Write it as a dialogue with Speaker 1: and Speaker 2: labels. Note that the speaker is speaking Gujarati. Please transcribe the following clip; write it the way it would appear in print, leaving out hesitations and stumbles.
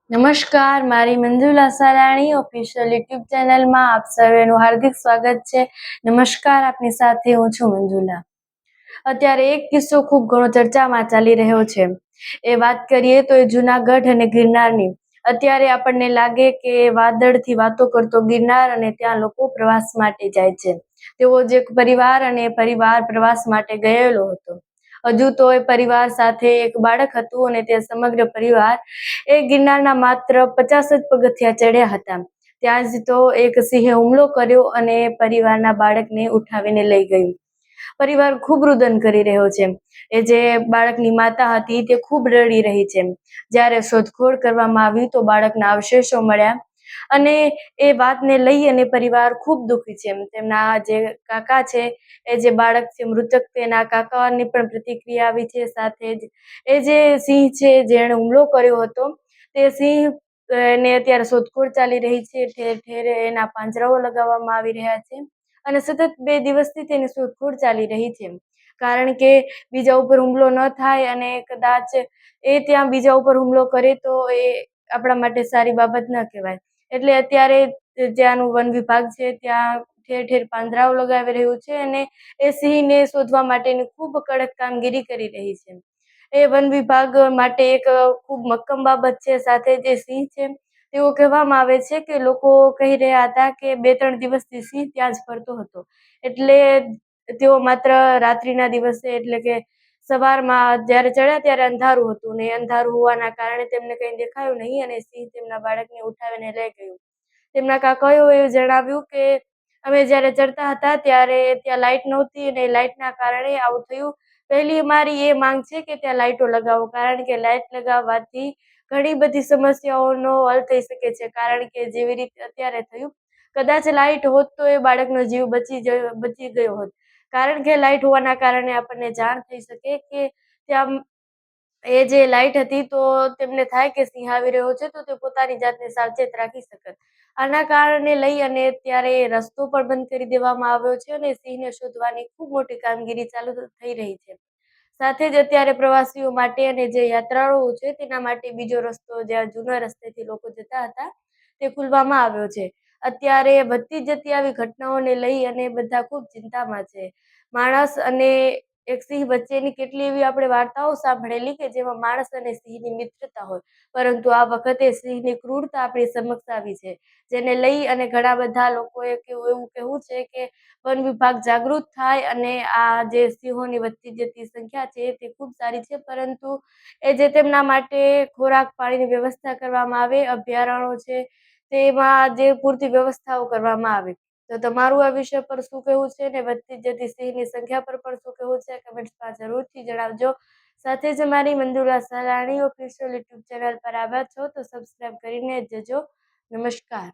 Speaker 1: નમસ્કાર, મારી મંજુલા સારાણી ઓફિશિયલ યુટ્યુબ ચેનલમાં આપ સર્વેનું હાર્દિક સ્વાગત છે. નમસ્કાર, આપની સાથે હું છું મંજુલા. અત્યારે એક કિસ્સો ખૂબ ઘણો ચર્ચામાં ચાલી રહ્યો છે. એ વાત કરીએ તો એ જુનાગઢ અને ગિરનારની. અત્યારે આપણને લાગે કે વાદળથી વાતો કરતો ગિરનાર અને ત્યાં લોકો પ્રવાસ માટે જાય છે. તેવો જ એક પરિવાર પ્રવાસ માટે ગયેલો હતો. હજુ તો એ પરિવાર સાથે એક બાળક હતું અને તે સમગ્ર પરિવાર એ ગિરનારના માત્ર 50 જ પગથિયા ચડ્યા હતા. ત્યાં જ તો એક સિંહે હુમલો કર્યો અને પરિવારના બાળકને ઉઠાવીને લઈ ગયું. પરિવાર ખૂબ રુદન કરી રહ્યો છે. એ જે બાળકની માતા હતી તે ખૂબ રડી રહી છે. જ્યારે શોધખોળ કરવામાં આવી તો બાળકના અવશેષો મળ્યા અને એ વાતને લઈ અને પરિવાર ખૂબ દુઃખી છે. તેમના જે કાકા છે એ જે બાળક છે મૃતક તેના કાકાની પણ પ્રતિક્રિયા આવી છે. સાથે જ એ જે સિંહ છે જેણે હુમલો કર્યો હતો તે સિંહ ને અત્યારે શોધખોળ ચાલી રહી છે. ઠેર ઠેર એના પાંજરાઓ લગાવવામાં આવી રહ્યા છે અને સતત 2 દિવસથી તેની શોધખોળ ચાલી રહી છે. કારણ કે બીજા ઉપર હુમલો ન થાય અને કદાચ એ ત્યાં બીજા ઉપર હુમલો કરે તો એ આપણા માટે સારી બાબત ન કહેવાય. એટલે અત્યારે ત્યાંનું વન વિભાગ છે ત્યાં ઠેર ઠેર પાંજરાઓ લગાવી રહ્યું છે અને એ સિંહને શોધવા માટેની ખૂબ કડક કામગીરી કરી રહી છે. એ વન વિભાગ માટે એક ખૂબ મક્કમ બાબત છે. સાથે જે સિંહ છે તેવું કહેવામાં આવે છે કે લોકો કહી રહ્યા હતા કે 2-3 દિવસથી સિંહ ત્યાં જ ફરતો હતો. એટલે તેઓ માત્ર રાત્રિના દિવસે એટલે કે સવારમાં જ્યારે ચડ્યા ત્યારે અંધારું હતું ને અંધારું હોવાના કારણે તેમને કંઈ દેખાયું નહીં અને સિંહ તેમના બાળકને ઉઠાવીને લઈ ગયું. તેમના કાકાઓએ જણાવ્યું કે અમે જ્યારે ચડતા હતા ત્યારે ત્યાં લાઈટ નહોતી અને લાઈટના કારણે આવું થયું. પહેલી મારી એ માંગ છે કે ત્યાં લાઈટો લગાવો, કારણ કે લાઈટ લગાવવાથી ઘણી બધી સમસ્યાઓનો હલ થઈ શકે છે. કારણ કે જેવી રીતે અત્યારે થયું, કદાચ લાઈટ હોત તો એ બાળકનો જીવ બચી ગયો હોત. કારણ કે લાઈટ હોવાના કારણે આપણને જાણ થઈ શકે કે ત્યાં એ જે લાઈટ હતી તો તેમને થાય કે સિંહ આવી રહ્યો છે તો તે પોતાની જાતને સાવચેત રાખી શકત. આના કારણે લઈ અને ત્યારે રસ્તો પણ બંધ કરી દેવામાં આવ્યો છે અને સિંહને શોધવાની ખૂબ મોટી કામગીરી ચાલુ થઈ રહી છે. સાથે જ અત્યારે પ્રવાસીઓ માટે અને જે યાત્રાળુઓ છે તેના માટે બીજો રસ્તો, જ્યાં જૂના રસ્તેથી લોકો જતા હતા, તે ખુલવામાં આવ્યો છે. અત્યારે વધતી જતી આવી ઘટનાઓને લઈ અને બધા ખૂબ ચિંતામાં છે. માણસ અને એક સિંહ વચ્ચેની કેટલી એવી આપણે વાર્તાઓ સાંભળેલી કે જેમાં માણસ અને સિંહની મિત્રતા હોય, પરંતુ આ વખતે સિંહની ક્રૂરતા આપણી સમક્ષ આવી છે. જેને લઈ અને ઘણા બધા લોકોએ એવું કહેવું છે કે વન વિભાગ જાગૃત થાય અને આ જે સિંહોની વધતી જતી સંખ્યા છે તે ખૂબ સારી છે, પરંતુ એ જે તેમના માટે ખોરાક પાણીની વ્યવસ્થા કરવામાં આવે, અભયારણ્યો છે તેમાં જે પૂરતી વ્યવસ્થાઓ કરવામાં આવે. તો તમારું આ વિષય પર શું કહેવું છે ને વધતી જતી સિંહની સંખ્યા પર પણ શું કહેવું છે, કમેન્ટ્સમાં જરૂરથી જણાવજો. સાથે જ મારી Manjula Sarani official YouTube channel પર આવ્યા છો તો સબસ્ક્રાઇબ કરીને જજો. નમસ્કાર.